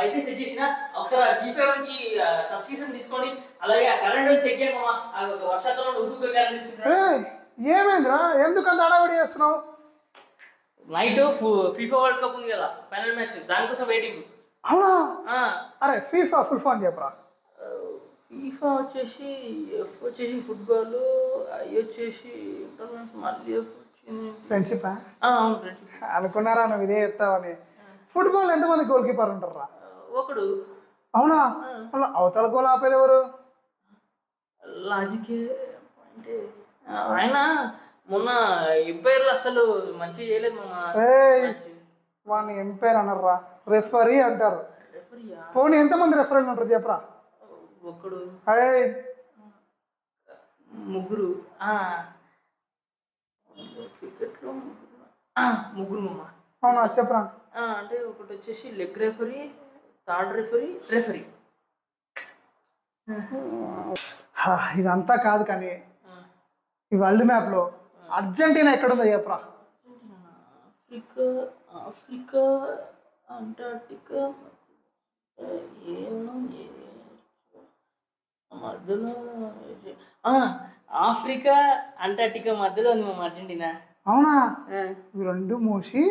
Wifi set చేసిన ఒకసారి G5 కి సబ్స్క్రిప్షన్ తీసుకొని అలాగే ఆ కరెంట్ చెక్ చేయండి మామ. ఆ వర్షాకాలంలో ఉడుకు కరెంట్ తీసుకుంటారు. ఏమైందిరా ఎందుకు అంత అడవడి చేస్తున్నావు? నైట్ FIFA వరల్డ్ కప్ ఉంది కదా, ఫైనల్ మ్యాచ్, దానికోసం వెయిటింగ్. అవునా? ఆ అరే ఫీఫా ఫుల్ ఫామ్ చెప్పరా? FIFA వచ్చేసి F వచ్చేసి ఫుట్బాల్, I వచ్చేసి ఇంటర్నేషనల్, మళ్ళీ F వచ్చింది ఫ్రెండ్షిప్ అవును ఫ్రెండ్షిప్. అనుకున్నారా నువ్వు ఇదే చెప్తావని? ఫుట్బాల్ ఎంతమంది గోల్ కీపర్ ఉంటారా? ఒకడు. అవునా? మళ్ళీ అవతల గోల్ ఆపేది ఎవరు? లాజికే అంటే ఆయన మొన్న ఎంపైర్లు అసలు మంచిగా చేయలేదు వాడిని ఎంపైర్ అనర్రా, రెఫరీ అంటారు. రెఫరీయా? పోనీ ఎంతమంది రెఫరీలు ఉంటారు చెప్పరా? ఒకడు, అరే ముగ్గురు. క్రికెట్లో ముగ్గురు మామ. అవునా చెప్పరా? అంటే ఒకటి వచ్చేసి లెగ్ రెఫరీ, థర్డ్ రెఫరీ. ఇదంతా కాదు కానీ ఈ వరల్డ్ మ్యాప్లో అర్జెంటీనా ఎక్కడుందో చెప్పరా? ఆఫ్రికా, అంటార్టికా, మధ్యలో ఆఫ్రికా అంటార్టికా మధ్యలో ఉంది మా అర్జెంటీనా. అవునా? ఇవి రెండు మూసి